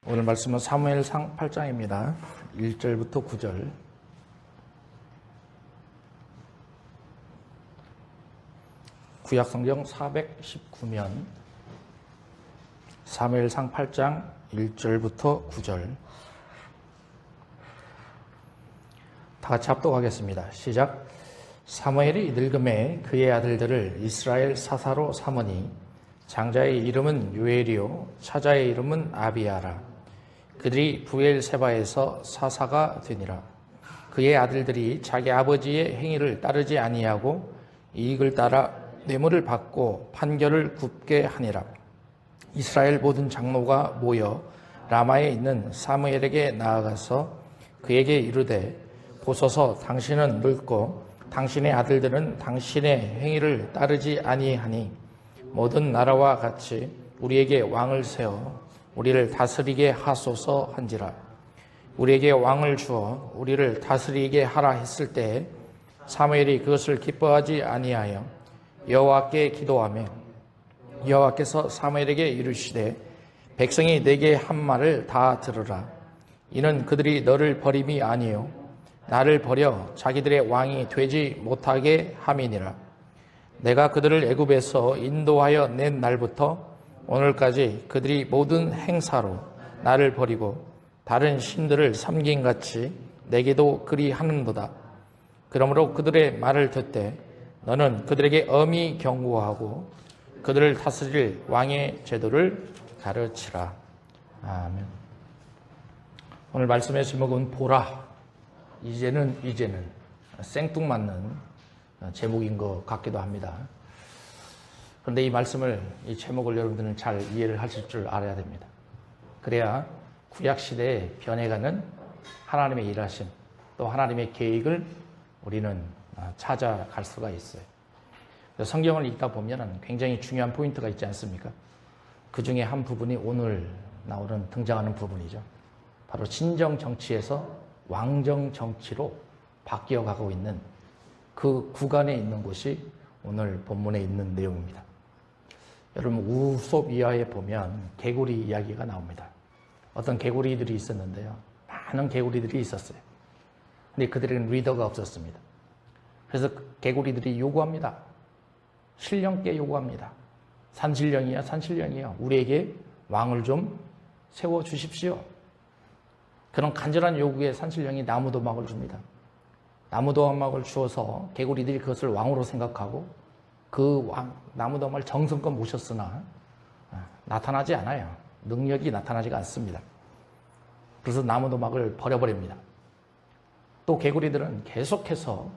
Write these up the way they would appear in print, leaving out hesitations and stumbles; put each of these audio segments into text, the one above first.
오늘 말씀은 사무엘상 8장입니다. 1절부터 9절. 구약성경 419면 사무엘상 8장 1절부터 9절. 다 같이 합독하겠습니다. 시작. 사무엘이 늙음에 그의 아들들을 이스라엘 사사로 삼으니 장자의 이름은 요엘이요 차자의 이름은 아비야라. 그들이 부엘세바에서 사사가 되니라. 그의 아들들이 자기 아버지의 행위를 따르지 아니하고 이익을 따라 뇌물을 받고 판결을 굽게 하니라. 이스라엘 모든 장로가 모여 라마에 있는 사무엘에게 나아가서 그에게 이르되 보소서 당신은 늙고 당신의 아들들은 당신의 행위를 따르지 아니하니 모든 나라와 같이 우리에게 왕을 세워 우리를 다스리게 하소서 한지라. 우리에게 왕을 주어 우리를 다스리게 하라 했을 때 사무엘이 그것을 기뻐하지 아니하여 여호와께 기도하며 여호와께서 사무엘에게 이르시되 백성이 내게 한 말을 다 들으라. 이는 그들이 너를 버림이 아니요 나를 버려 자기들의 왕이 되지 못하게 함이니라. 내가 그들을 애굽에서 인도하여 낸 날부터 오늘까지 그들이 모든 행사로 나를 버리고 다른 신들을 섬김같이 내게도 그리하는도다. 그러므로 그들의 말을 듣되 너는 그들에게 엄히 경고하고 그들을 다스릴 왕의 제도를 가르치라. 아멘. 오늘 말씀의 제목은 보라. 이제는 생뚱맞는 제목인 것 같기도 합니다. 그런데 이 말씀을, 이 제목을 여러분들은 잘 이해를 하실 줄 알아야 됩니다. 그래야 구약시대에 변해가는 하나님의 일하심, 또 하나님의 계획을 우리는 찾아갈 수가 있어요. 성경을 읽다 보면 굉장히 중요한 포인트가 있지 않습니까? 그 중에 한 부분이 오늘 등장하는 부분이죠. 바로 신정 정치에서 왕정 정치로 바뀌어가고 있는 그 구간에 있는 곳이 오늘 본문에 있는 내용입니다. 여러분, 우솝 이하에 보면 개구리 이야기가 나옵니다. 어떤 개구리들이 있었는데요. 많은 개구리들이 있었어요. 근데 그들에게는 리더가 없었습니다. 그래서 개구리들이 요구합니다. 신령께 요구합니다. 산신령이야. 우리에게 왕을 좀 세워주십시오. 그런 간절한 요구에 산신령이 나무도막을 줍니다. 나무도막을 주어서 개구리들이 그것을 왕으로 생각하고 그 나무도막을 정성껏 모셨으나 나타나지 않아요. 능력이 나타나지가 않습니다. 그래서 나무도막을 버려버립니다. 또 개구리들은 계속해서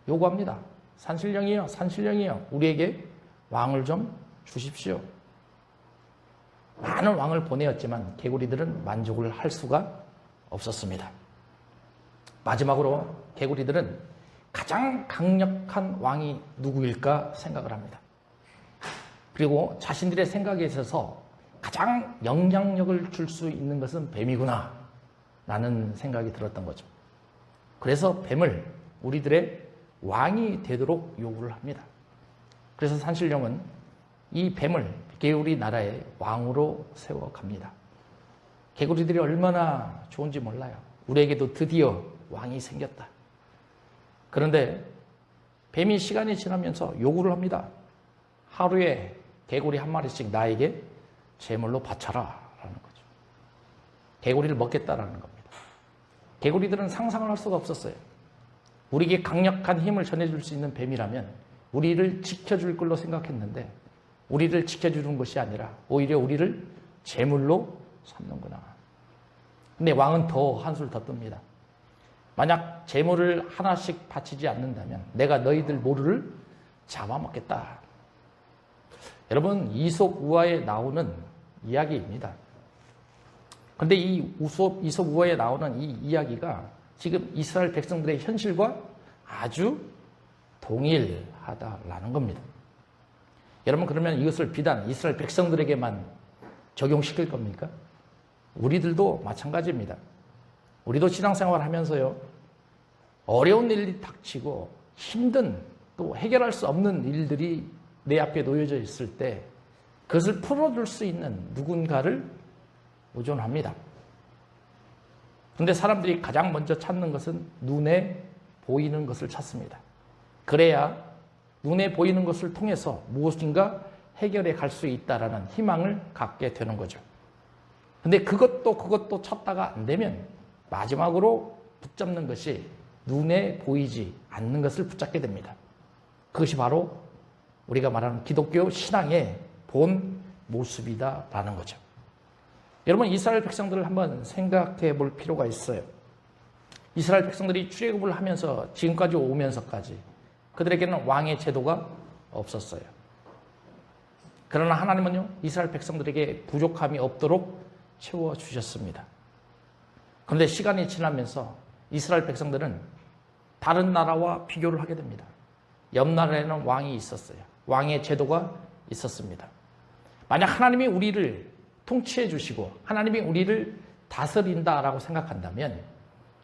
요구합니다. 산신령이요. 우리에게 왕을 좀 주십시오. 많은 왕을 보내었지만 개구리들은 만족을 할 수가 없었습니다. 마지막으로 개구리들은 가장 강력한 왕이 누구일까 생각을 합니다. 그리고 자신들의 생각에 있어서 가장 영향력을 줄 수 있는 것은 뱀이구나 라는 생각이 들었던 거죠. 그래서 뱀을 우리들의 왕이 되도록 요구를 합니다. 그래서 산신령은 이 뱀을 개구리 나라의 왕으로 세워갑니다. 개구리들이 얼마나 좋은지 몰라요. 우리에게도 드디어 왕이 생겼다. 그런데 뱀이 시간이 지나면서 요구를 합니다. 하루에 개구리 한 마리씩 나에게 제물로 바쳐라 라는 거죠. 개구리를 먹겠다라는 겁니다. 개구리들은 상상을 할 수가 없었어요. 우리에게 강력한 힘을 전해줄 수 있는 뱀이라면 우리를 지켜줄 걸로 생각했는데 우리를 지켜주는 것이 아니라 오히려 우리를 제물로 삼는구나. 근데 왕은 더 한술 더 뜹니다. 만약 제물을 하나씩 바치지 않는다면 내가 너희들 모두를 잡아먹겠다. 여러분, 이솝 우화에 나오는 이야기입니다. 그런데 이 이솝 우화에 나오는 이 이야기가 지금 이스라엘 백성들의 현실과 아주 동일하다라는 겁니다. 여러분, 그러면 이것을 비단 이스라엘 백성들에게만 적용시킬 겁니까? 우리들도 마찬가지입니다. 우리도 신앙생활 하면서요, 어려운 일이 닥치고 힘든 또 해결할 수 없는 일들이 내 앞에 놓여져 있을 때 그것을 풀어줄 수 있는 누군가를 의존합니다. 그런데 사람들이 가장 먼저 찾는 것은 눈에 보이는 것을 찾습니다. 그래야 눈에 보이는 것을 통해서 무엇인가 해결해 갈 수 있다라는 희망을 갖게 되는 거죠. 근데 그것도 찾다가 안 되면 마지막으로 붙잡는 것이 눈에 보이지 않는 것을 붙잡게 됩니다. 그것이 바로 우리가 말하는 기독교 신앙의 본 모습이다라는 거죠. 여러분, 이스라엘 백성들을 한번 생각해 볼 필요가 있어요. 이스라엘 백성들이 출애굽을 하면서 지금까지 오면서까지 그들에게는 왕의 제도가 없었어요. 그러나 하나님은요, 이스라엘 백성들에게 부족함이 없도록 채워주셨습니다. 그런데 시간이 지나면서 이스라엘 백성들은 다른 나라와 비교를 하게 됩니다. 옆 나라에는 왕이 있었어요. 왕의 제도가 있었습니다. 만약 하나님이 우리를 통치해 주시고 하나님이 우리를 다스린다라고 생각한다면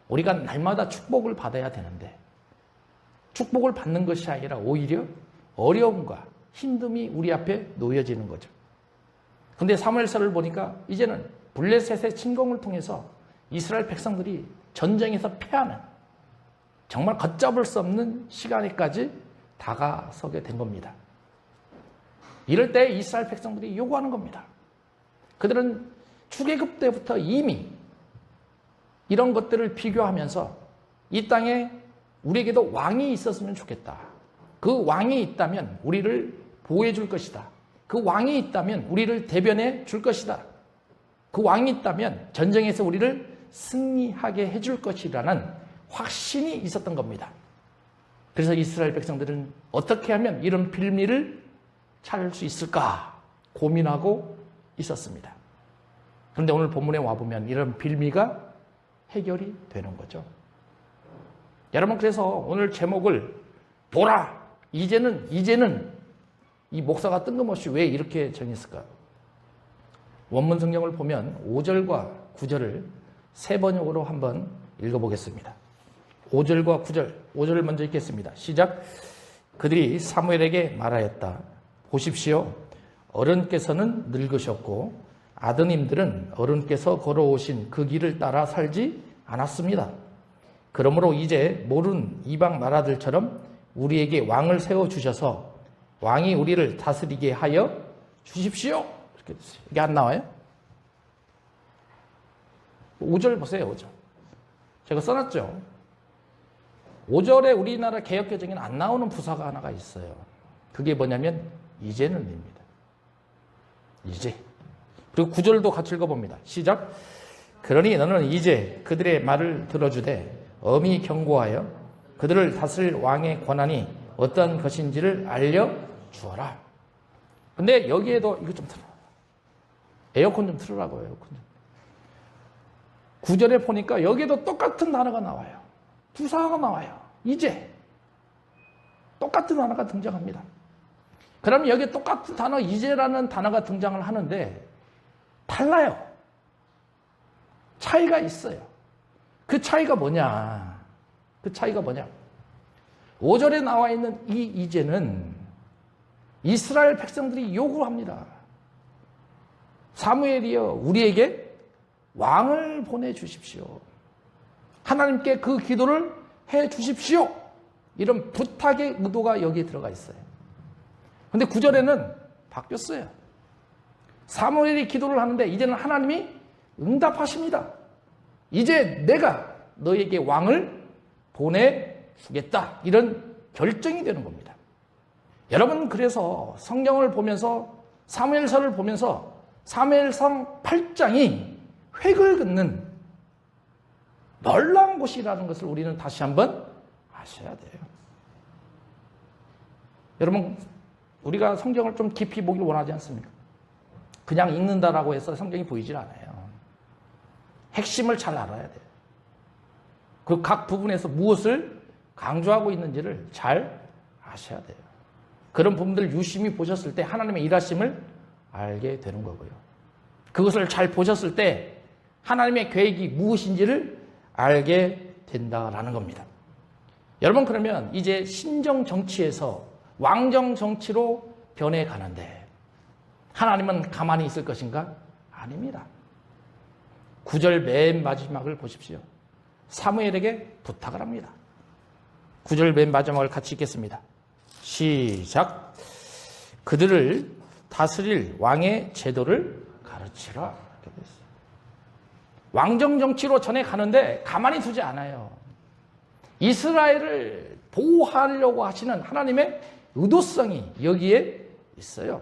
우리가 날마다 축복을 받아야 되는데 축복을 받는 것이 아니라 오히려 어려움과 힘듦이 우리 앞에 놓여지는 거죠. 그런데 사무엘서를 보니까 이제는 블레셋의 침공을 통해서 이스라엘 백성들이 전쟁에서 패하는 정말 걷잡을 수 없는 시간에까지 다가서게 된 겁니다. 이럴 때 이스라엘 백성들이 요구하는 겁니다. 그들은 출애굽 때부터 이미 이런 것들을 비교하면서 이 땅에 우리에게도 왕이 있었으면 좋겠다. 그 왕이 있다면 우리를 보호해 줄 것이다. 그 왕이 있다면 우리를 대변해 줄 것이다. 그 왕이 있다면 전쟁에서 우리를 승리하게 해줄 것이라는 확신이 있었던 겁니다. 그래서 이스라엘 백성들은 어떻게 하면 이런 빌미를 찾을 수 있을까 고민하고 있었습니다. 그런데 오늘 본문에 와보면 이런 빌미가 해결이 되는 거죠. 여러분, 그래서 오늘 제목을 보라! 이제는 이 목사가 뜬금없이 왜 이렇게 정했을까? 원문 성경을 보면 5절과 9절을 세 번역으로 한번 읽어보겠습니다. 5절과 9절, 5절을 먼저 읽겠습니다. 시작. 그들이 사무엘에게 말하였다. 보십시오. 어른께서는 늙으셨고 아드님들은 어른께서 걸어오신 그 길을 따라 살지 않았습니다. 그러므로 이제 모른 이방 나라들처럼 우리에게 왕을 세워주셔서 왕이 우리를 다스리게 하여 주십시오. 이렇게 됐어요. 이게 안 나와요? 5절 보세요. 5절. 제가 써놨죠. 5절에 우리나라 개역개정에는 안 나오는 부사가 하나가 있어요. 그게 뭐냐면 이제는입니다. 이제. 그리고 9절도 같이 읽어봅니다. 시작. 그러니 너는 이제 그들의 말을 들어주되 엄히 경고하여 그들을 다스릴 왕의 권한이 어떤 것인지를 알려주어라. 근데 여기에도 이거 좀 틀어. 에어컨 좀 틀으라고요. 에어컨 좀. 9절에 보니까 여기에도 똑같은 단어가 나와요. 부사가 나와요. 이제. 똑같은 단어가 등장합니다. 그러면 여기에 똑같은 단어 이제라는 단어가 등장을 하는데 달라요. 차이가 있어요. 그 차이가 뭐냐? 5절에 나와 있는 이 이제는 이스라엘 백성들이 요구합니다. 사무엘이여 우리에게 왕을 보내주십시오. 하나님께 그 기도를 해 주십시오. 이런 부탁의 의도가 여기에 들어가 있어요. 그런데 9절에는 바뀌었어요. 사무엘이 기도를 하는데 이제는 하나님이 응답하십니다. 이제 내가 너에게 왕을 보내주겠다. 이런 결정이 되는 겁니다. 여러분, 그래서 성경을 보면서 사무엘서를 보면서 사무엘상 8장이 획을 긋는 놀라운 곳이라는 것을 우리는 다시 한번 아셔야 돼요. 여러분, 우리가 성경을 좀 깊이 보길 원하지 않습니까? 그냥 읽는다라고 해서 성경이 보이질 않아요. 핵심을 잘 알아야 돼요. 그 각 부분에서 무엇을 강조하고 있는지를 잘 아셔야 돼요. 그런 부분들을 유심히 보셨을 때 하나님의 일하심을 알게 되는 거고요. 그것을 잘 보셨을 때 하나님의 계획이 무엇인지를 알게 된다라는 겁니다. 여러분, 그러면 이제 신정 정치에서 왕정 정치로 변해가는데 하나님은 가만히 있을 것인가? 아닙니다. 9절 맨 마지막을 보십시오. 사무엘에게 부탁을 합니다. 9절 맨 마지막을 같이 읽겠습니다. 시작. 그들을 다스릴 왕의 제도를 가르치라. 이렇게 됐어요. 왕정 정치로 전해 가는데 가만히 두지 않아요. 이스라엘을 보호하려고 하시는 하나님의 의도성이 여기에 있어요.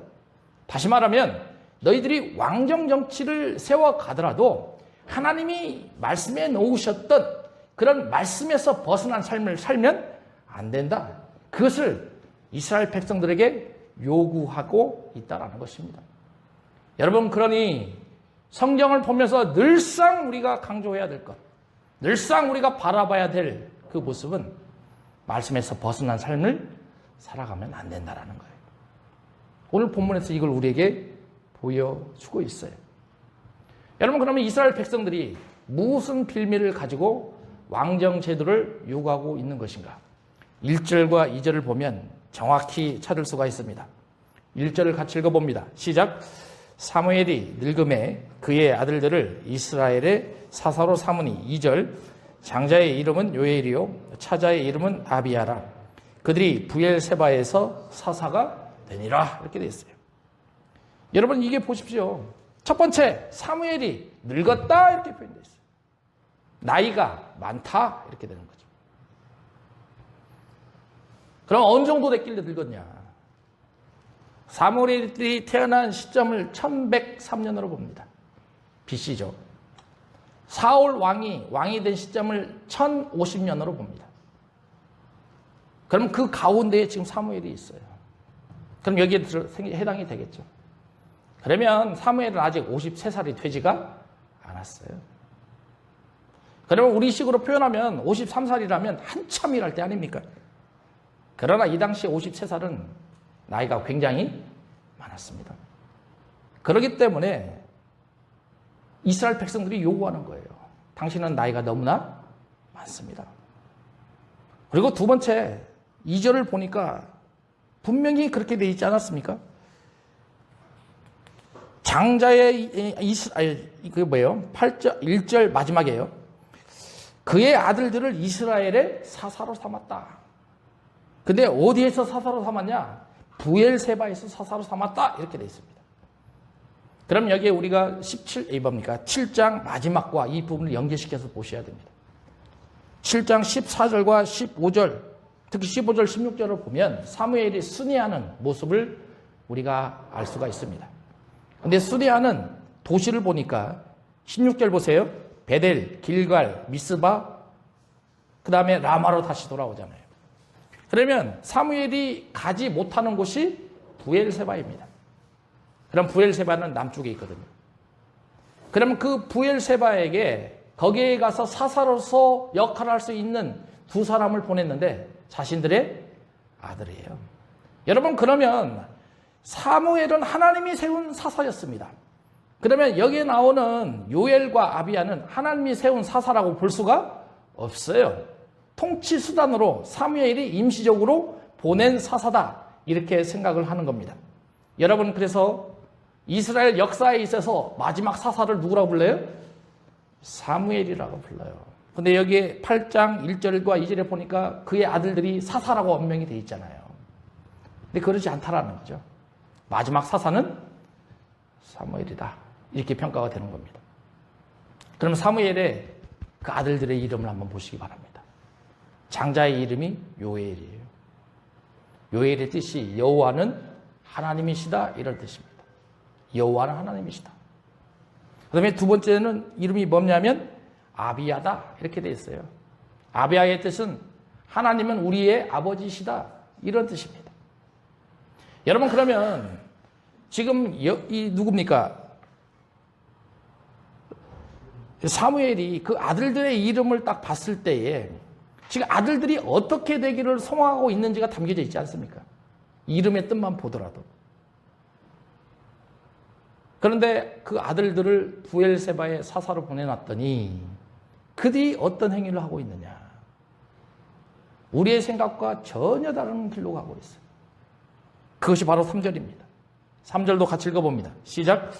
다시 말하면 너희들이 왕정 정치를 세워가더라도 하나님이 말씀해 놓으셨던 그런 말씀에서 벗어난 삶을 살면 안 된다. 그것을 이스라엘 백성들에게 요구하고 있다는 것입니다. 여러분, 그러니 성경을 보면서 늘상 우리가 강조해야 될 것, 늘상 우리가 바라봐야 될 그 모습은 말씀에서 벗어난 삶을 살아가면 안 된다는 거예요. 오늘 본문에서 이걸 우리에게 보여주고 있어요. 여러분, 그러면 이스라엘 백성들이 무슨 빌미를 가지고 왕정 제도를 요구하고 있는 것인가? 1절과 2절을 보면 정확히 찾을 수가 있습니다. 1절을 같이 읽어봅니다. 시작. 사무엘이 늙음에 그의 아들들을 이스라엘의 사사로 삼으니. 2절. 장자의 이름은 요엘이요 차자의 이름은 아비야라. 그들이 부엘세바에서 사사가 되니라. 이렇게 되어 있어요. 여러분, 이게 보십시오. 첫 번째, 사무엘이 늙었다 이렇게 표현되어 있어요. 나이가 많다 이렇게 되는 거죠. 그럼 어느 정도 됐길래 늙었냐? 사무엘이 태어난 시점을 1103년으로 봅니다. BC죠. 사울 왕이 된 시점을 1050년으로 봅니다. 그럼 그 가운데에 지금 사무엘이 있어요. 그럼 여기에 해당이 되겠죠. 그러면 사무엘은 아직 53살이 되지가 않았어요. 그러면 우리식으로 표현하면 53살이라면 한참 일할 때 아닙니까? 그러나 이 당시 53살은 나이가 굉장히 많았습니다. 그렇기 때문에 이스라엘 백성들이 요구하는 거예요. 당신은 나이가 너무나 많습니다. 그리고 두 번째, 2절을 보니까 분명히 그렇게 돼 있지 않았습니까? 장자의 그게 뭐예요? 8절, 1절 마지막이에요. 그의 아들들을 이스라엘의 사사로 삼았다. 근데 어디에서 사사로 삼았냐? 부엘세바에서 사사로 삼았다. 이렇게 돼 있습니다. 그럼 여기에 우리가 7장 마지막과 이 부분을 연계시켜서 보셔야 됩니다. 7장 14절과 15절, 특히 15절, 16절을 보면 사무엘이 순회하는 모습을 우리가 알 수가 있습니다. 근데 순회하는 도시를 보니까 16절 보세요. 베델, 길갈, 미스바, 그 다음에 라마로 다시 돌아오잖아요. 그러면 사무엘이 가지 못하는 곳이 부엘세바입니다. 그럼 부엘세바는 남쪽에 있거든요. 그러면 그 부엘세바에게 거기에 가서 사사로서 역할을 할 수 있는 두 사람을 보냈는데 자신들의 아들이에요. 여러분, 그러면 사무엘은 하나님이 세운 사사였습니다. 그러면 여기에 나오는 요엘과 아비야는 하나님이 세운 사사라고 볼 수가 없어요. 통치 수단으로 사무엘이 임시적으로 보낸 사사다, 이렇게 생각을 하는 겁니다. 여러분, 그래서 이스라엘 역사에 있어서 마지막 사사를 누구라고 불러요? 사무엘이라고 불러요. 근데 여기에 8장 1절과 2절에 보니까 그의 아들들이 사사라고 언명이 되어 있잖아요. 근데 그러지 않다라는 거죠. 마지막 사사는 사무엘이다, 이렇게 평가가 되는 겁니다. 그럼 사무엘의 그 아들들의 이름을 한번 보시기 바랍니다. 장자의 이름이 요엘이에요. 요엘의 뜻이 여호와는 하나님이시다, 이런 뜻입니다. 여호와는 하나님이시다. 그 다음에 두 번째는 이름이 뭐냐면 아비야다, 이렇게 되어 있어요. 아비야의 뜻은 하나님은 우리의 아버지시다, 이런 뜻입니다. 여러분, 그러면 지금 이 누굽니까? 사무엘이 그 아들들의 이름을 딱 봤을 때에 지금 아들들이 어떻게 되기를 소망하고 있는지가 담겨져 있지 않습니까? 이름의 뜻만 보더라도. 그런데 그 아들들을 부엘세바의 사사로 보내놨더니 그들이 어떤 행위를 하고 있느냐? 우리의 생각과 전혀 다른 길로 가고 있어요. 그것이 바로 3절입니다. 3절도 같이 읽어봅니다. 시작.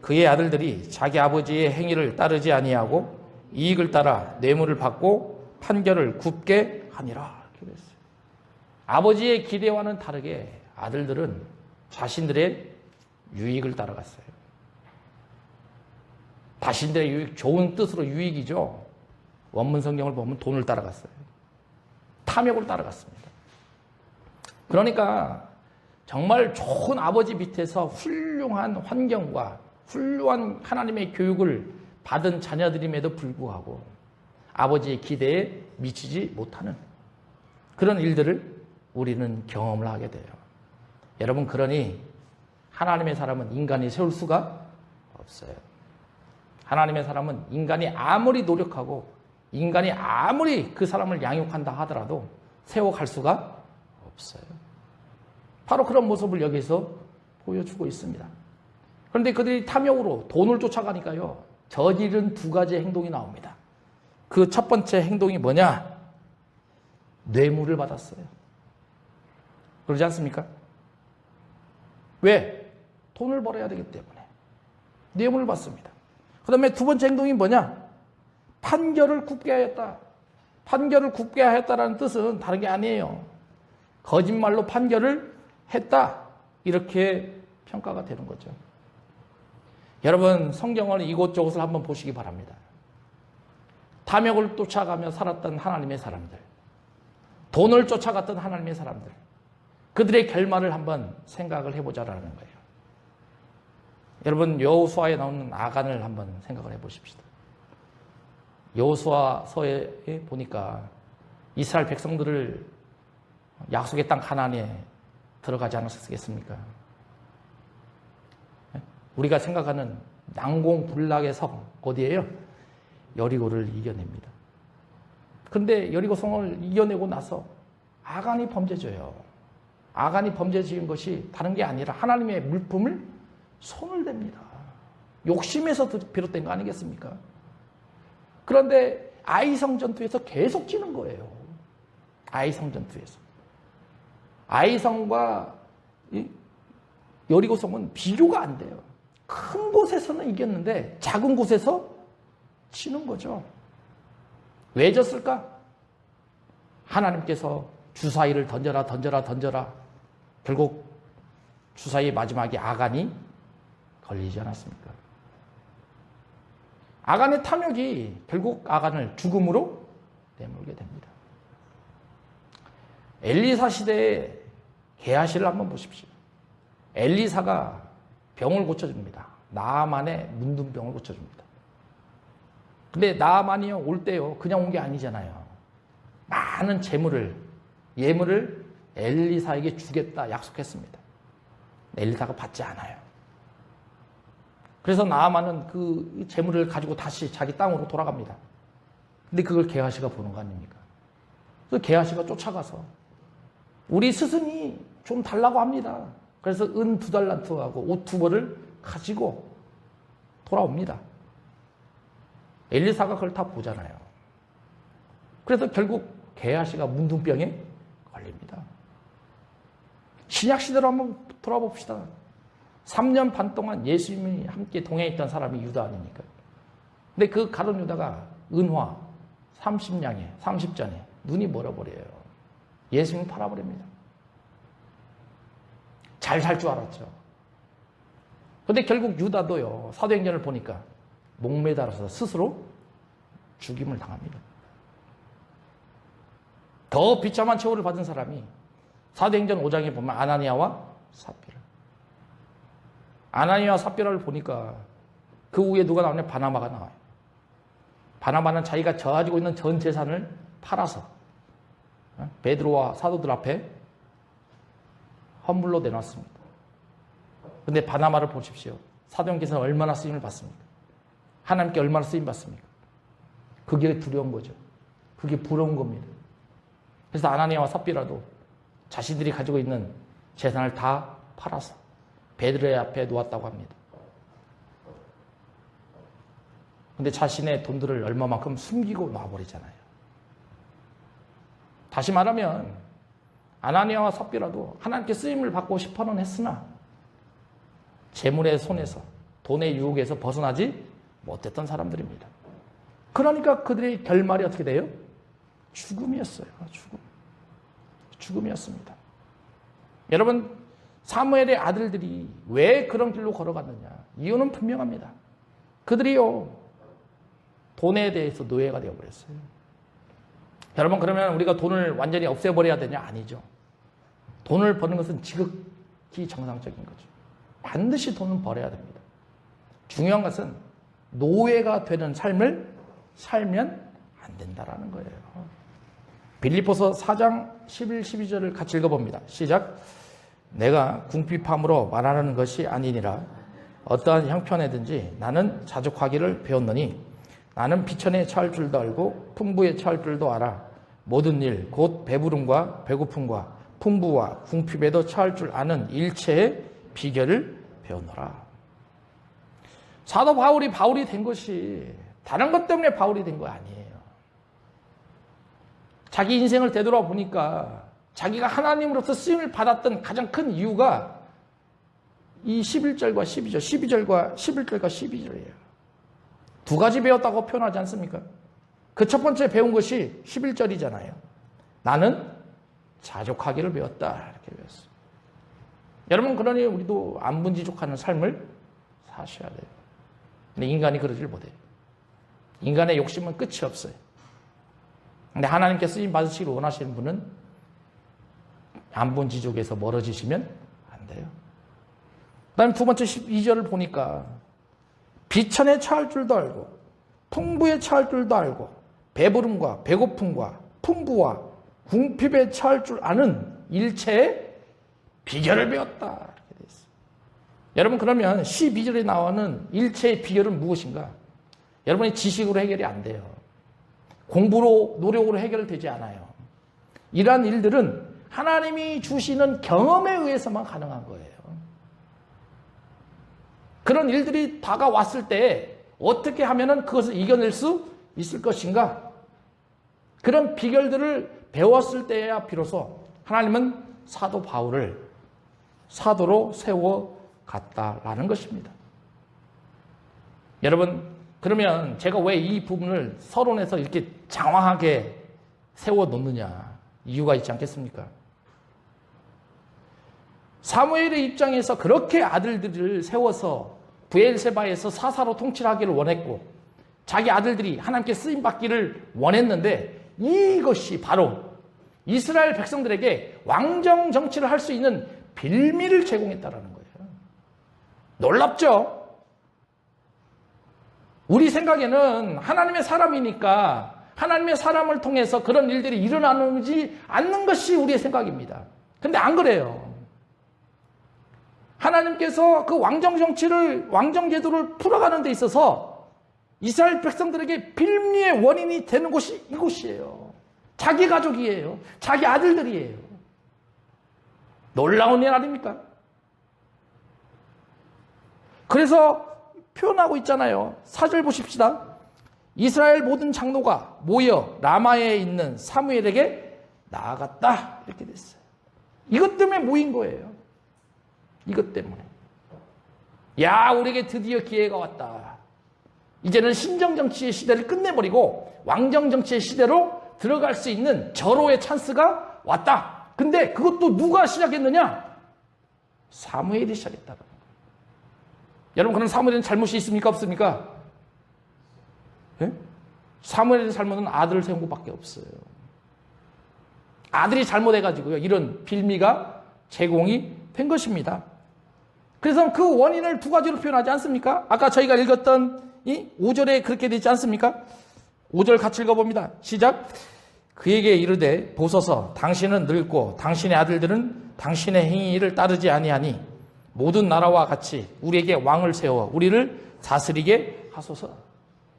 그의 아들들이 자기 아버지의 행위를 따르지 아니하고 이익을 따라 뇌물을 받고 판결을 굽게 하니라. 이렇게 됐어요. 아버지의 기대와는 다르게 아들들은 자신들의 유익을 따라갔어요. 자신들의 유익, 좋은 뜻으로 유익이죠. 원문 성경을 보면 돈을 따라갔어요. 탐욕을 따라갔습니다. 그러니까 정말 좋은 아버지 밑에서 훌륭한 환경과 훌륭한 하나님의 교육을 받은 자녀들임에도 불구하고 아버지의 기대에 미치지 못하는 그런 일들을 우리는 경험을 하게 돼요. 여러분, 그러니 하나님의 사람은 인간이 세울 수가 없어요. 하나님의 사람은 인간이 아무리 노력하고 인간이 아무리 그 사람을 양육한다 하더라도 세워갈 수가 없어요. 바로 그런 모습을 여기서 보여주고 있습니다. 그런데 그들이 탐욕으로 돈을 쫓아가니까요, 저지른 두 가지 행동이 나옵니다. 그 첫 번째 행동이 뭐냐? 뇌물을 받았어요. 그러지 않습니까? 왜? 돈을 벌어야 되기 때문에 뇌물을 받습니다. 그 다음에 두 번째 행동이 뭐냐? 판결을 굽게 하였다. 판결을 굽게 하였다라는 뜻은 다른 게 아니에요. 거짓말로 판결을 했다. 이렇게 평가가 되는 거죠. 여러분, 성경을 이곳저곳을 한번 보시기 바랍니다. 탐욕을 쫓아가며 살았던 하나님의 사람들, 돈을 쫓아갔던 하나님의 사람들, 그들의 결말을 한번 생각을 해보자라는 거예요. 여러분, 여호수아에 나오는 아간을 한번 생각을 해보십시다. 여호수아서에 보니까 이스라엘 백성들을 약속의 땅 가나안에 들어가지 않았겠습니까? 우리가 생각하는 난공불락의 성 어디예요? 여리고를 이겨냅니다. 그런데 여리고 성을 이겨내고 나서 아간이 범죄져요. 아간이 범죄 지은 것이 다른 게 아니라 하나님의 물품을 손을 댑니다. 욕심에서 비롯된 거 아니겠습니까? 그런데 아이성 전투에서 계속 지는 거예요. 아이성 전투에서. 아이성과 여리고성은 비교가 안 돼요. 큰 곳에서는 이겼는데 작은 곳에서 지는 거죠. 왜 졌을까? 하나님께서 주사위를 던져라. 결국 주사위의 마지막에 아간이 걸리지 않았습니까? 아간의 탐욕이 결국 아간을 죽음으로 내몰게 됩니다. 엘리사 시대의 게하시를 한번 보십시오. 엘리사가 병을 고쳐줍니다. 나아만의 문둥병을 고쳐줍니다. 근데 나아만이요, 올 때요, 그냥 온 게 아니잖아요. 많은 예물을 엘리사에게 주겠다 약속했습니다. 엘리사가 받지 않아요. 그래서 나아만은 그 재물을 가지고 다시 자기 땅으로 돌아갑니다. 근데 그걸 게하시가 보는 거 아닙니까? 그래서 게하시가 쫓아가서 우리 스승이 좀 달라고 합니다. 그래서 은 2달란트하고 옷 2벌을 가지고 돌아옵니다. 엘리사가 그걸 다 보잖아요. 그래서 결국 게하시가 문둥병에 걸립니다. 신약시대로 한번 돌아봅시다. 3년 반 동안 예수님이 함께 동행했던 사람이 유다 아닙니까? 근데 그 가룟 유다가 은화 30전에 눈이 멀어버려요. 예수님을 팔아버립니다. 잘 살 줄 알았죠. 근데 결국 유다도요, 사도행전을 보니까 목매달아서 스스로 죽임을 당합니다. 더 비참한 처우를 받은 사람이 사도행전 5장에 보면 아나니아와 삽비라. 아나니아와 삽비라를 보니까 그 후에 누가 나오냐? 바나바가 나와요. 바나바는 자기가 가지고 있는 전 재산을 팔아서 베드로와 사도들 앞에 헌물로 내놨습니다. 근데 바나바를 보십시오. 사도행전에서 얼마나 쓰임을 받습니까? 하나님께 얼마나 쓰임 받습니까? 그게 두려운 거죠. 그게 부러운 겁니다. 그래서 아나니아와 삽비라도 자신들이 가지고 있는 재산을 다 팔아서 베드로의 앞에 놓았다고 합니다. 근데 자신의 돈들을 얼마만큼 숨기고 놔버리잖아요. 다시 말하면 아나니아와 삽비라도 하나님께 쓰임을 받고 싶어는 했으나 재물의 손에서 돈의 유혹에서 벗어나지 못했던 사람들입니다. 그러니까 그들의 결말이 어떻게 돼요? 죽음이었어요. 죽음이었습니다. 여러분, 사무엘의 아들들이 왜 그런 길로 걸어갔느냐? 이유는 분명합니다. 그들이요, 돈에 대해서 노예가 되어버렸어요. 여러분, 그러면 우리가 돈을 완전히 없애버려야 되냐? 아니죠. 돈을 버는 것은 지극히 정상적인 거죠. 반드시 돈은 벌어야 됩니다. 중요한 것은 노예가 되는 삶을 살면 안 된다라는 거예요. 빌립보서 4장 11, 12절을 같이 읽어봅니다. 시작. 내가 궁핍함으로 말하는 것이 아니니라. 어떠한 형편에든지 나는 자족하기를 배웠노니 나는 비천에 처할 줄도 알고 풍부에 처할 줄도 알아. 모든 일, 곧 배부름과 배고픔과 풍부와 궁핍에도 처할 줄 아는 일체의 비결을 배웠노라. 사도 바울이 된 것이 다른 것 때문에 바울이 된 거 아니에요. 자기 인생을 되돌아보니까 자기가 하나님으로부터 쓰임을 받았던 가장 큰 이유가 이 11절과 12절, 12절과 11절과 12절이에요. 두 가지 배웠다고 표현하지 않습니까? 그 첫 번째 배운 것이 11절이잖아요. 나는 자족하기를 배웠다. 이렇게 배웠어요. 여러분, 그러니 우리도 안분지족하는 삶을 사셔야 돼요. 근데 인간이 그러질 못해요. 인간의 욕심은 끝이 없어요. 근데 하나님께 쓰임 받으시기를 원하시는 분은 안분지족에서 멀어지시면 안 돼요. 그 다음에 두 번째 12절을 보니까 비천에 처할 줄도 알고 풍부에 처할 줄도 알고 배부름과 배고픔과 풍부와 궁핍에 처할 줄 아는 일체의 비결을 배웠다. 이렇게 돼 있어요. 여러분, 그러면 12절에 나오는 일체의 비결은 무엇인가? 여러분이 지식으로 해결이 안 돼요. 공부로, 노력으로 해결되지 않아요. 이러한 일들은 하나님이 주시는 경험에 의해서만 가능한 거예요. 그런 일들이 다가왔을 때 어떻게 하면 그것을 이겨낼 수 있을 것인가? 그런 비결들을 배웠을 때야 비로소 하나님은 사도 바울을 사도로 세워갔다라는 것입니다. 여러분, 그러면 제가 왜 이 부분을 서론에서 이렇게 장황하게 세워놓느냐? 이유가 있지 않겠습니까? 사무엘의 입장에서 그렇게 아들들을 세워서 브엘세바에서 사사로 통치하기를 원했고 자기 아들들이 하나님께 쓰임받기를 원했는데 이것이 바로 이스라엘 백성들에게 왕정 정치를 할 수 있는 빌미를 제공했다는 거예요. 놀랍죠? 우리 생각에는 하나님의 사람이니까 하나님의 사람을 통해서 그런 일들이 일어나지 않는 것이 우리의 생각입니다. 근데 안 그래요. 하나님께서 그 왕정 정치를, 왕정 제도를 풀어가는 데 있어서 이스라엘 백성들에게 빌미의 원인이 되는 곳이 이곳이에요. 자기 가족이에요. 자기 아들들이에요. 놀라운 일 아닙니까? 그래서 표현하고 있잖아요. 4절 보십시다. 이스라엘 모든 장로가 모여 라마에 있는 사무엘에게 나아갔다. 이렇게 됐어요. 이것 때문에 모인 거예요. 이것 때문에. 야, 우리에게 드디어 기회가 왔다. 이제는 신정정치의 시대를 끝내버리고 왕정정치의 시대로 들어갈 수 있는 절호의 찬스가 왔다. 근데 그것도 누가 시작했느냐? 사무엘이 시작했다. 여러분, 그럼 사무엘은 잘못이 있습니까? 없습니까? 예? 사무엘의 잘못은 아들을 세운 것밖에 없어요. 아들이 잘못해가지고요, 이런 빌미가 제공이 된 것입니다. 그래서 그 원인을 두 가지로 표현하지 않습니까? 아까 저희가 읽었던 이 5절에 그렇게 되지 않습니까? 5절 같이 읽어봅니다. 시작. 그에게 이르되 보소서 당신은 늙고 당신의 아들들은 당신의 행위를 따르지 아니하니 모든 나라와 같이 우리에게 왕을 세워 우리를 다스리게 하소서.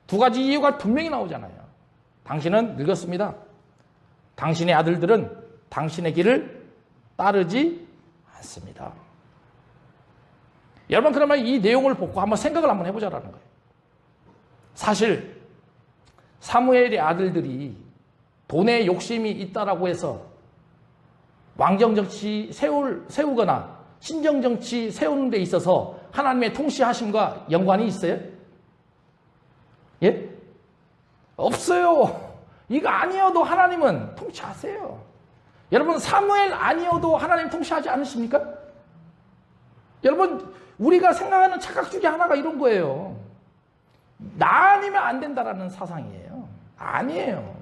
두 가지 이유가 분명히 나오잖아요. 당신은 늙었습니다. 당신의 아들들은 당신의 길을 따르지 않습니다. 여러분, 그러면 이 내용을 보고 한번 생각을 한번 해보자라는 거예요. 사실 사무엘의 아들들이 돈에 욕심이 있다라고 해서 왕정정치 세우거나 신정정치 세우는 데 있어서 하나님의 통치하심과 연관이 있어요? 예? 없어요. 이거 아니어도 하나님은 통치하세요. 여러분, 사무엘 아니어도 하나님 통치하지 않으십니까? 여러분, 우리가 생각하는 착각 중에 하나가 이런 거예요. 나 아니면 안 된다라는 사상이에요. 아니에요.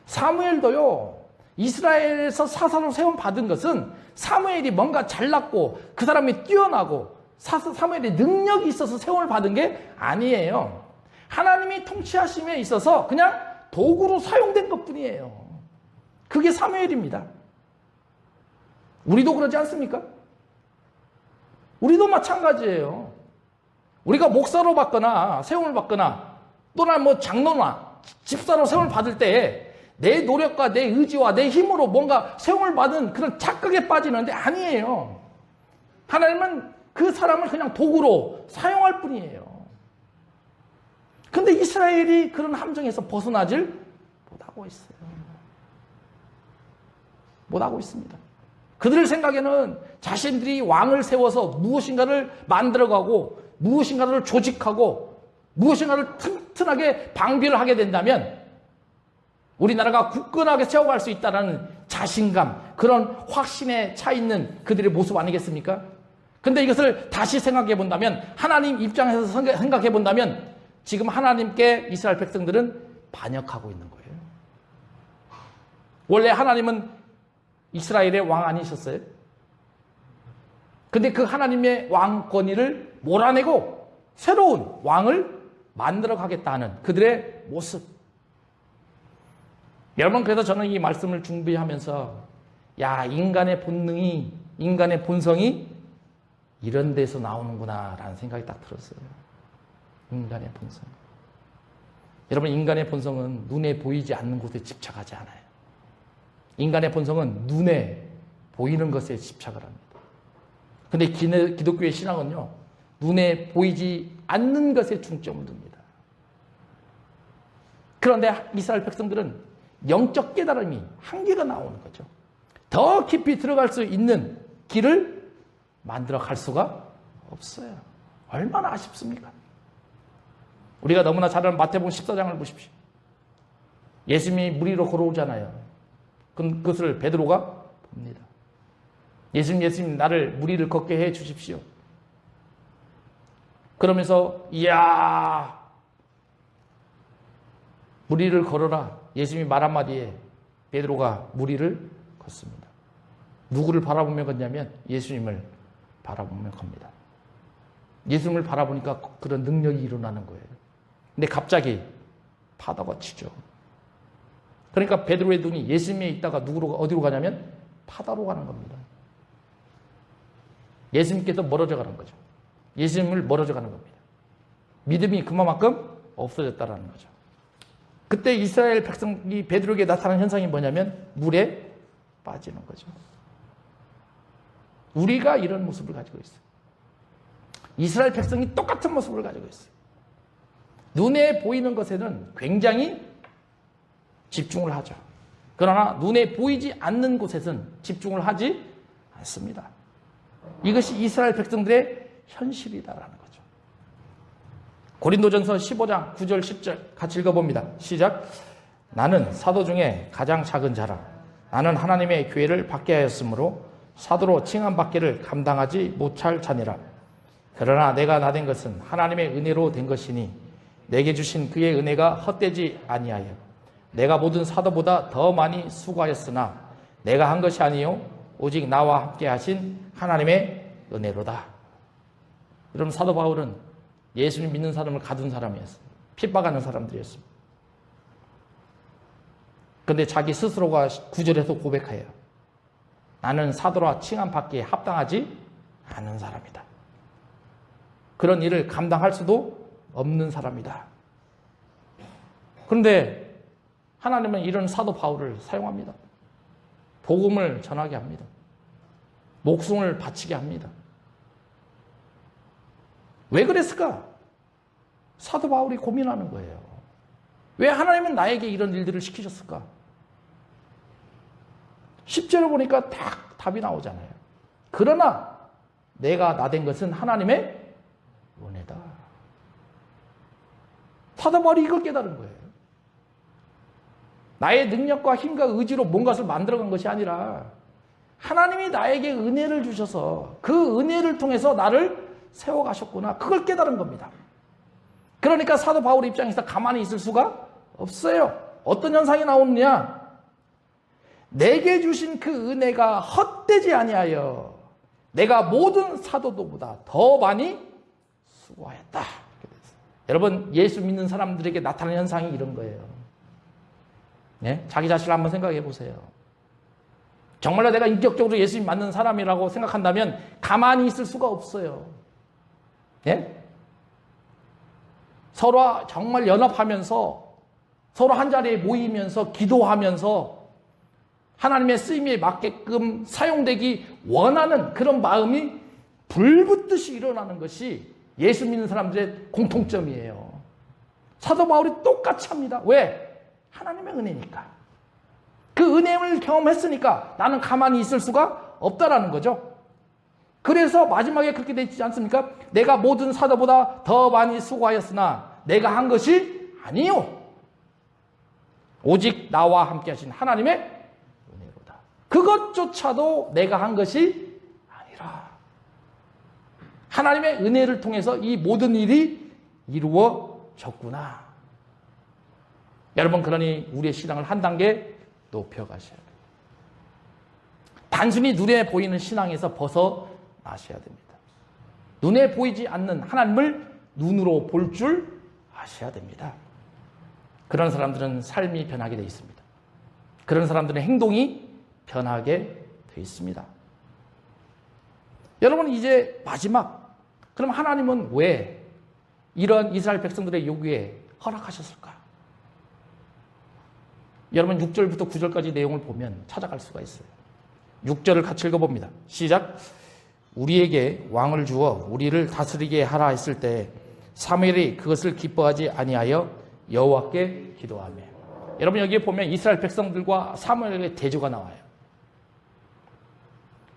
사무엘도요, 이스라엘에서 사사로 세움 받은 것은 사무엘이 뭔가 잘났고 그 사람이 뛰어나고 사무엘의 능력이 있어서 세움을 받은 게 아니에요. 하나님이 통치하심에 있어서 그냥 도구로 사용된 것뿐이에요. 그게 사무엘입니다. 우리도 그러지 않습니까? 우리도 마찬가지예요. 우리가 목사로 받거나 세움을 받거나 또는 뭐 장로나 집사로 세움을 받을 때 내 노력과 내 의지와 내 힘으로 뭔가 세움을 받은 그런 착각에 빠지는데 아니에요. 하나님은 그 사람을 그냥 도구로 사용할 뿐이에요. 근데 이스라엘이 그런 함정에서 벗어나질 못하고 있어요. 못하고 있습니다. 그들 생각에는 자신들이 왕을 세워서 무엇인가를 만들어가고 무엇인가를 조직하고 무엇인가를 튼튼하게 방비를 하게 된다면 우리나라가 굳건하게 세워갈 수 있다는 자신감, 그런 확신에 차 있는 그들의 모습 아니겠습니까? 근데 이것을 다시 생각해 본다면, 하나님 입장에서 생각해 본다면 지금 하나님께 이스라엘 백성들은 반역하고 있는 거예요. 원래 하나님은 이스라엘의 왕 아니셨어요? 근데 그 하나님의 왕 권위를 몰아내고 새로운 왕을 만들어 가겠다는 그들의 모습. 여러분, 그래서 저는 이 말씀을 준비하면서 인간의 본능이, 인간의 본성이 이런 데서 나오는구나 라는 생각이 딱 들었어요. 인간의 본성. 여러분, 인간의 본성은 눈에 보이지 않는 곳에 집착하지 않아요. 인간의 본성은 눈에 보이는 것에 집착을 합니다. 근데 기독교의 신앙은요, 눈에 보이지 않는 것에 중점을 둡니다. 그런데 이스라엘 백성들은 영적 깨달음이 한계가 나오는 거죠. 더 깊이 들어갈 수 있는 길을 만들어 갈 수가 없어요. 얼마나 아쉽습니까? 우리가 너무나 잘 아는 마태복음 14장을 보십시오. 예수님이 물 위로 걸어오잖아요. 그것을 베드로가 봅니다. 예수님 나를 물 위를 걷게 해 주십시오. 그러면서 이야, 물 위를 걸어라. 예수님이 말 한마디에 베드로가 물 위를 걷습니다. 누구를 바라보며 걷냐면 예수님을 바라보며 걷니다. 예수님을 바라보니까 그런 능력이 일어나는 거예요. 근데 갑자기 파도가 치죠. 그러니까 베드로의 눈이 예수님에 있다가 어디로 가냐면 바다로 가는 겁니다. 예수님께서 멀어져 가는 거죠. 예수님을 멀어져 가는 겁니다. 믿음이 그만큼 없어졌다는 거죠. 그때 이스라엘 백성이 베드로에게 나타난 현상이 뭐냐면 물에 빠지는 거죠. 우리가 이런 모습을 가지고 있어요. 이스라엘 백성이 똑같은 모습을 가지고 있어요. 눈에 보이는 것에는 굉장히 집중을 하죠. 그러나 눈에 보이지 않는 곳에서는 집중을 하지 않습니다. 이것이 이스라엘 백성들의 현실이다라는 거죠. 고린도전서 15장 9절 10절 같이 읽어봅니다. 시작. 나는 사도 중에 가장 작은 자라. 나는 하나님의 교회를 받게 하였으므로 사도로 칭함받기를 감당하지 못할 자니라. 그러나 내가 나된 것은 하나님의 은혜로 된 것이니 내게 주신 그의 은혜가 헛되지 아니하여 내가 모든 사도보다 더 많이 수고하였으나 내가 한 것이 아니요 오직 나와 함께 하신 하나님의 은혜로다. 여러분, 사도 바울은 예수님 믿는 사람을 가둔 사람이었어요. 핍박하는 사람들이었습니다. 그런데 자기 스스로가 9절에서 고백해요. 나는 사도라 칭함받기에 합당하지 않은 사람이다. 그런 일을 감당할 수도 없는 사람이다. 그런데 하나님은 이런 사도 바울을 사용합니다. 복음을 전하게 합니다. 목숨을 바치게 합니다. 왜 그랬을까? 사도 바울이 고민하는 거예요. 왜 하나님은 나에게 이런 일들을 시키셨을까? 10절을 보니까 딱 답이 나오잖아요. 그러나 내가 나된 것은 하나님의 은혜다. 사도 바울이 이걸 깨달은 거예요. 나의 능력과 힘과 의지로 뭔가를 만들어간 것이 아니라 하나님이 나에게 은혜를 주셔서 그 은혜를 통해서 나를 세워가셨구나. 그걸 깨달은 겁니다. 그러니까 사도 바울 입장에서 가만히 있을 수가 없어요. 어떤 현상이 나오느냐? 내게 주신 그 은혜가 헛되지 아니하여 내가 모든 사도들보다 더 많이 수고하였다. 여러분, 예수 믿는 사람들에게 나타나는 현상이 이런 거예요. 네? 자기 자신을 한번 생각해 보세요. 정말로 내가 인격적으로 예수님 맞는 사람이라고 생각한다면 가만히 있을 수가 없어요. 네? 서로 정말 연합하면서 서로 한 자리에 모이면서 기도하면서 하나님의 쓰임에 맞게끔 사용되기 원하는 그런 마음이 불붙듯이 일어나는 것이 예수 믿는 사람들의 공통점이에요. 사도 바울이 똑같이 합니다. 왜? 하나님의 은혜니까. 그 은혜를 경험했으니까 나는 가만히 있을 수가 없다라는 거죠. 그래서 마지막에 그렇게 되어 있지 않습니까? 내가 모든 사도보다 더 많이 수고하였으나 내가 한 것이 아니요. 오직 나와 함께 하신 하나님의 은혜로다. 그것조차도 내가 한 것이 아니라 하나님의 은혜를 통해서 이 모든 일이 이루어졌구나. 여러분, 그러니 우리의 신앙을 한 단계 높여가셔야 돼요. 단순히 눈에 보이는 신앙에서 벗어나셔야 됩니다. 눈에 보이지 않는 하나님을 눈으로 볼 줄 아셔야 됩니다. 그런 사람들은 삶이 변하게 되어 있습니다. 그런 사람들은 행동이 변하게 되어 있습니다. 여러분, 이제 마지막, 그럼 하나님은 왜 이런 이스라엘 백성들의 요구에 허락하셨을까? 여러분, 6절부터 9절까지 내용을 보면 찾아갈 수가 있어요. 6절을 같이 읽어봅니다. 시작. 우리에게 왕을 주어 우리를 다스리게 하라 했을 때 사무엘이 그것을 기뻐하지 아니하여 여호와께 기도하며. 여러분, 여기에 보면 이스라엘 백성들과 사무엘의 대조가 나와요.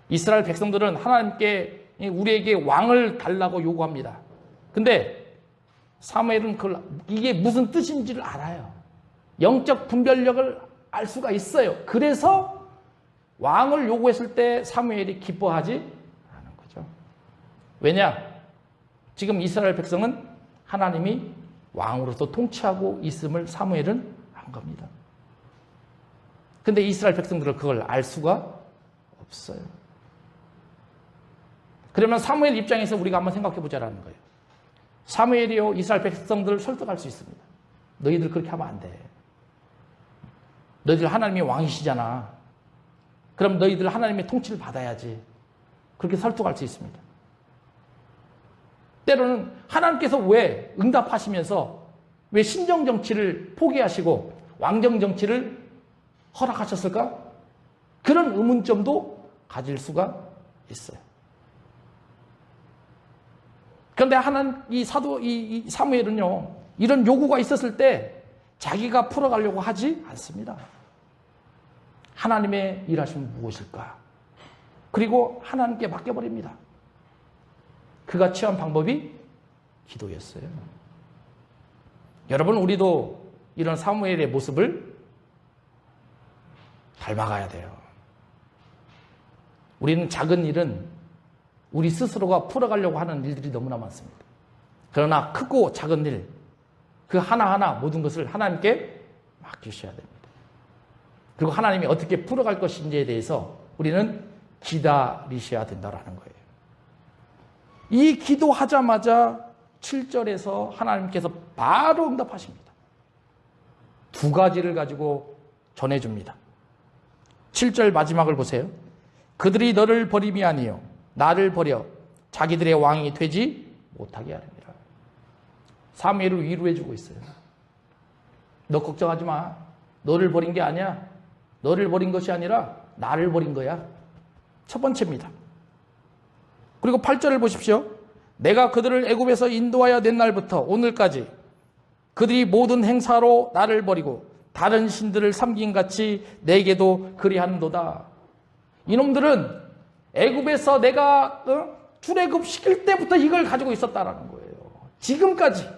이스라엘 백성들은 하나님께 우리에게 왕을 달라고 요구합니다. 근데 사무엘은 이게 무슨 뜻인지를 알아요. 영적 분별력을 알 수가 있어요. 그래서 왕을 요구했을 때 사무엘이 기뻐하지 않은 거죠. 왜냐? 지금 이스라엘 백성은 하나님이 왕으로서 통치하고 있음을 사무엘은 안 겁니다. 근데 이스라엘 백성들은 그걸 알 수가 없어요. 그러면 사무엘 입장에서 우리가 한번 생각해 보자라는 거예요. 사무엘이요, 이스라엘 백성들을 설득할 수 있습니다. 너희들 그렇게 하면 안 돼. 너희들 하나님이 왕이시잖아. 그럼 너희들 하나님의 통치를 받아야지. 그렇게 설득할 수 있습니다. 때로는 하나님께서 왜 응답하시면서 왜 신정정치를 포기하시고 왕정정치를 허락하셨을까? 그런 의문점도 가질 수가 있어요. 그런데 이 사무엘은요, 이런 요구가 있었을 때 자기가 풀어가려고 하지 않습니다. 하나님의 일하심은 무엇일까? 그리고 하나님께 맡겨버립니다. 그가 취한 방법이 기도였어요. 여러분, 우리도 이런 사무엘의 모습을 닮아가야 돼요. 우리는 작은 일은 우리 스스로가 풀어가려고 하는 일들이 너무나 많습니다. 그러나 크고 작은 일, 그 하나하나 모든 것을 하나님께 맡기셔야 됩니다. 그리고 하나님이 어떻게 풀어갈 것인지에 대해서 우리는 기다리셔야 된다는 거예요. 이 기도하자마자 7절에서 하나님께서 바로 응답하십니다. 두 가지를 가지고 전해줍니다. 7절 마지막을 보세요. 그들이 너를 버림이 아니요 나를 버려 자기들의 왕이 되지 못하게 하느니라. 사무엘을 위로해주고 있어요. 너 걱정하지 마. 너를 버린 게 아니야. 너를 버린 것이 아니라 나를 버린 거야. 첫 번째입니다. 그리고 8절을 보십시오. 내가 그들을 애굽에서 인도하여 낸 날부터 오늘까지 그들이 모든 행사로 나를 버리고 다른 신들을 섬긴 같이 내게도 그리하는도다. 이놈들은 애굽에서 내가 출애굽 시킬 때부터 이걸 가지고 있었다라는 거예요. 지금까지.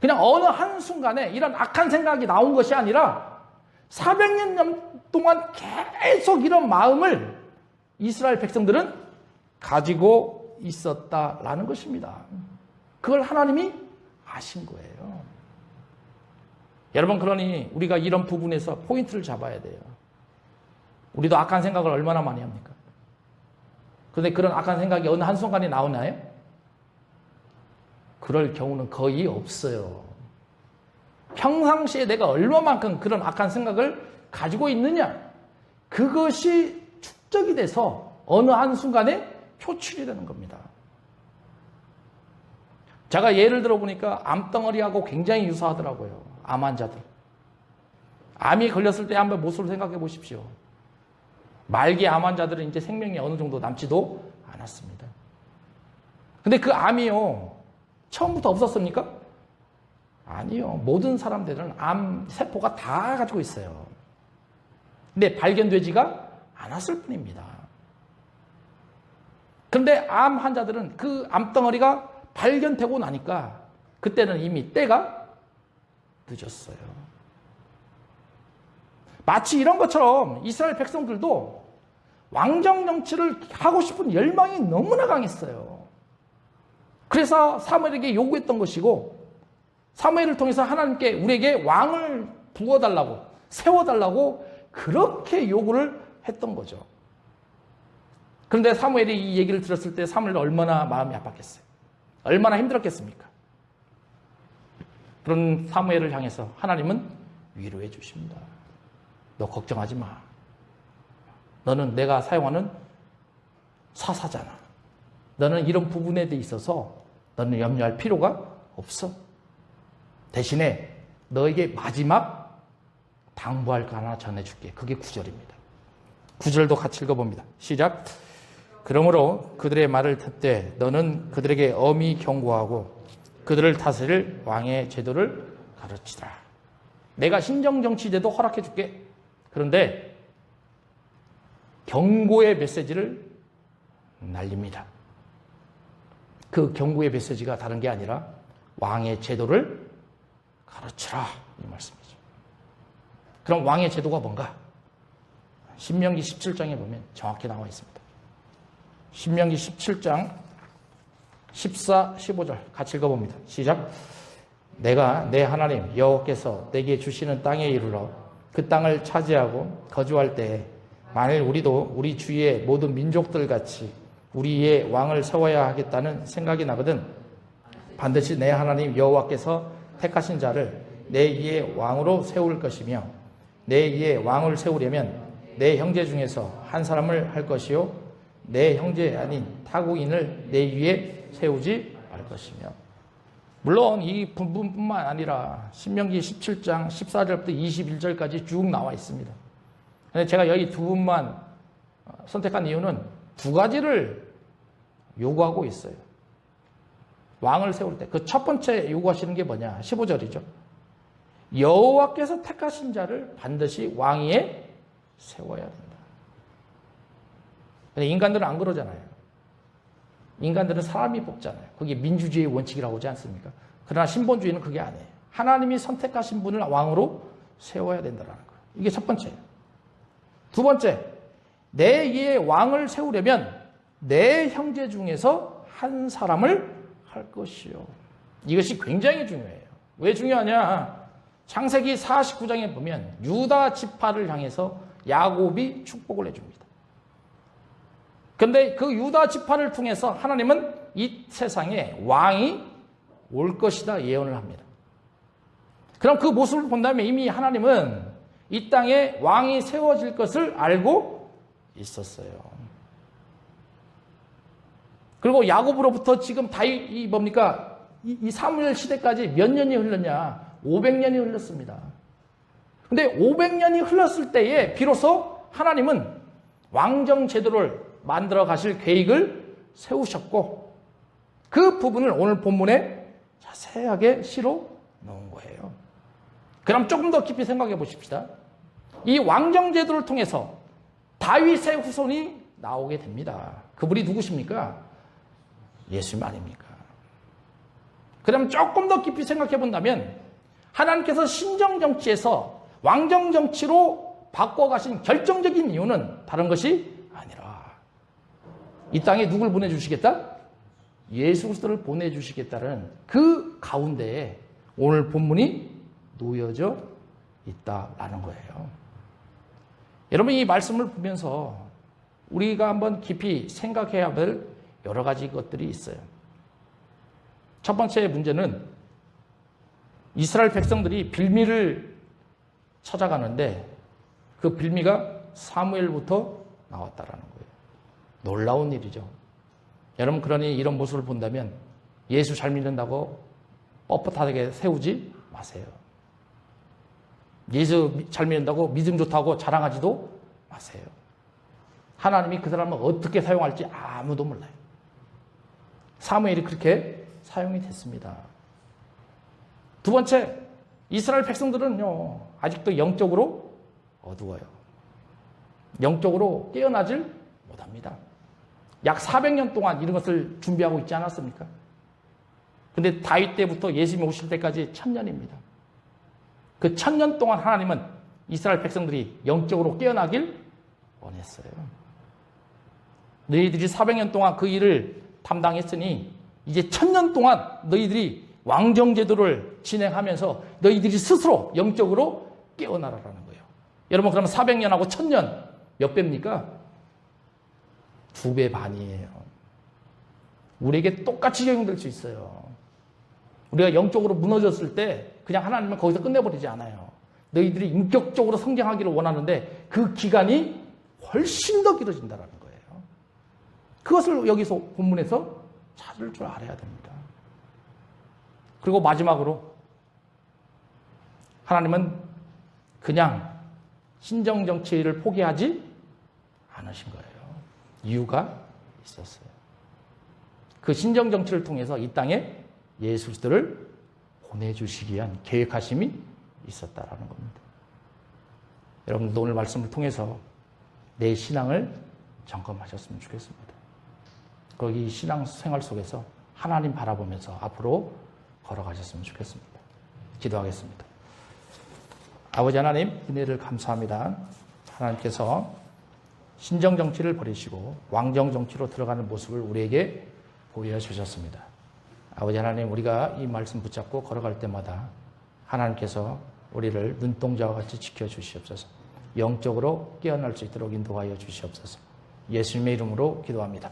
그냥 어느 한순간에 이런 악한 생각이 나온 것이 아니라 400년 동안 계속 이런 마음을 이스라엘 백성들은 가지고 있었다라는 것입니다. 그걸 하나님이 아신 거예요. 여러분, 그러니 우리가 이런 부분에서 포인트를 잡아야 돼요. 우리도 악한 생각을 얼마나 많이 합니까? 그런데 그런 악한 생각이 어느 한순간에 나오나요? 그럴 경우는 거의 없어요. 평상시에 내가 얼마만큼 그런 악한 생각을 가지고 있느냐, 그것이 축적이 돼서 어느 한순간에 표출이 되는 겁니다. 제가 예를 들어 보니까 암덩어리하고 굉장히 유사하더라고요. 암 환자들. 암이 걸렸을 때 한번 모습을 생각해 보십시오. 말기 암 환자들은 이제 생명이 어느 정도 남지도 않았습니다. 근데 그 암이요, 처음부터 없었습니까? 아니요. 모든 사람들은 암 세포가 다 가지고 있어요. 근데 발견되지가 않았을 뿐입니다. 그런데 암 환자들은 그 암덩어리가 발견되고 나니까 그때는 이미 때가 늦었어요. 마치 이런 것처럼 이스라엘 백성들도 왕정 정치를 하고 싶은 열망이 너무나 강했어요. 그래서 사무엘에게 요구했던 것이고, 사무엘을 통해서 하나님께 우리에게 왕을 부어달라고, 세워달라고 그렇게 요구를 했던 거죠. 그런데 사무엘이 이 얘기를 들었을 때 사무엘은 얼마나 마음이 아팠겠어요. 얼마나 힘들었겠습니까? 그런 사무엘을 향해서 하나님은 위로해 주십니다. 너 걱정하지 마. 너는 내가 사용하는 사사잖아. 너는 이런 부분에 대해 있어서 너는 염려할 필요가 없어. 대신에 너에게 마지막 당부할 거 하나 전해줄게. 그게 9절입니다. 9절도 같이 읽어봅니다. 시작. 그러므로 그들의 말을 듣되 너는 그들에게 엄히 경고하고 그들을 다스릴 왕의 제도를 가르치라. 내가 신정정치제도 허락해 줄게. 그런데 경고의 메시지를 날립니다. 그 경고의 메시지가 다른 게 아니라 왕의 제도를 가르치라, 이 말씀이죠. 그럼 왕의 제도가 뭔가? 신명기 17장에 보면 정확히 나와 있습니다. 신명기 17장 14, 15절 같이 읽어봅니다. 시작. 내가 내 하나님 여호와께서 내게 주시는 땅에 이르러 그 땅을 차지하고 거주할 때에 만일 우리도 우리 주위의 모든 민족들 같이 우리의 왕을 세워야 하겠다는 생각이 나거든 반드시 내 하나님 여호와께서 택하신 자를 내 위에 왕으로 세울 것이며 내 위에 왕을 세우려면 내 형제 중에서 한 사람을 할 것이요 내 형제 아닌 타국인을 내 위에 세우지 말 것이며. 물론 이 부분뿐만 아니라 신명기 17장 14절부터 21절까지 쭉 나와 있습니다. 그런데 제가 여기 두 분만 선택한 이유는 두 가지를 요구하고 있어요. 왕을 세울 때 그 첫 번째 요구하시는 게 뭐냐? 15절이죠. 여호와께서 택하신 자를 반드시 왕위에 세워야 된다. 근데 인간들은 안 그러잖아요. 인간들은 사람이 뽑잖아요. 그게 민주주의의 원칙이라고 하지 않습니까? 그러나 신본주의는 그게 아니에요. 하나님이 선택하신 분을 왕으로 세워야 된다는 거예요. 이게 첫 번째예요. 두 번째, 내 위에 왕을 세우려면 내 형제 중에서 한 사람을 할 것이요. 이것이 굉장히 중요해요. 왜 중요하냐? 창세기 49장에 보면 유다 지파를 향해서 야곱이 축복을 해줍니다. 그런데 그 유다 지파를 통해서 하나님은 이 세상에 왕이 올 것이다 예언을 합니다. 그럼 그 모습을 본다면 이미 하나님은 이 땅에 왕이 세워질 것을 알고 있었어요. 그리고 야곱으로부터 지금 다윗이 뭡니까? 이 사무엘 시대까지 몇 년이 흘렀냐? 500년이 흘렀습니다. 근데 500년이 흘렀을 때에 비로소 하나님은 왕정 제도를 만들어 가실 계획을 세우셨고 그 부분을 오늘 본문에 자세하게 실어 놓은 거예요. 그럼 조금 더 깊이 생각해 보십시다. 이 왕정 제도를 통해서 다윗의 후손이 나오게 됩니다. 그분이 누구십니까? 예수님 아닙니까? 그럼 조금 더 깊이 생각해 본다면 하나님께서 신정정치에서 왕정정치로 바꿔가신 결정적인 이유는 다른 것이 아니라 이 땅에 누굴 보내주시겠다? 예수 그리스도를 보내주시겠다는 그 가운데에 오늘 본문이 놓여져 있다라는 거예요. 여러분, 이 말씀을 보면서 우리가 한번 깊이 생각해야 할 여러 가지 것들이 있어요. 첫 번째 문제는 이스라엘 백성들이 빌미를 찾아가는데 그 빌미가 사무엘부터 나왔다라는 거예요. 놀라운 일이죠. 여러분, 그러니 이런 모습을 본다면 예수 잘 믿는다고 뻣뻣하게 세우지 마세요. 예수 잘 믿는다고 믿음 좋다고 자랑하지도 마세요. 하나님이 그 사람을 어떻게 사용할지 아무도 몰라요. 사무엘이 그렇게 사용이 됐습니다. 두 번째, 이스라엘 백성들은요, 아직도 영적으로 어두워요. 영적으로 깨어나질 못합니다. 약 400년 동안 이런 것을 준비하고 있지 않았습니까? 근데 다윗 때부터 예수님이 오실 때까지 1000년입니다. 그 1000년 동안 하나님은 이스라엘 백성들이 영적으로 깨어나길 원했어요. 너희들이 400년 동안 그 일을 담당했으니 이제 1000년 동안 너희들이 왕정제도를 진행하면서 너희들이 스스로 영적으로 깨어나라라는 거예요. 여러분, 그러면 400년하고 1000년 몇 배입니까? 2배 반이에요. 우리에게 똑같이 적용될 수 있어요. 우리가 영적으로 무너졌을 때 그냥 하나님은 거기서 끝내버리지 않아요. 너희들이 인격적으로 성장하기를 원하는데 그 기간이 훨씬 더 길어진다는 거예요. 그것을 여기서 본문에서 찾을 줄 알아야 됩니다. 그리고 마지막으로 하나님은 그냥 신정정치를 포기하지 않으신 거예요. 이유가 있었어요. 그 신정정치를 통해서 이 땅에 예수 그리스도를 보내주시기 위한 계획하심이 있었다라는 겁니다. 여러분도 오늘 말씀을 통해서 내 신앙을 점검하셨으면 좋겠습니다. 거기 신앙 생활 속에서 하나님 바라보면서 앞으로 걸어가셨으면 좋겠습니다. 기도하겠습니다. 아버지 하나님, 은혜를 감사합니다. 하나님께서 신정정치를 버리시고 왕정정치로 들어가는 모습을 우리에게 보여주셨습니다. 아버지 하나님, 우리가 이 말씀 붙잡고 걸어갈 때마다 하나님께서 우리를 눈동자와 같이 지켜주시옵소서. 영적으로 깨어날 수 있도록 인도하여 주시옵소서. 예수님의 이름으로 기도합니다.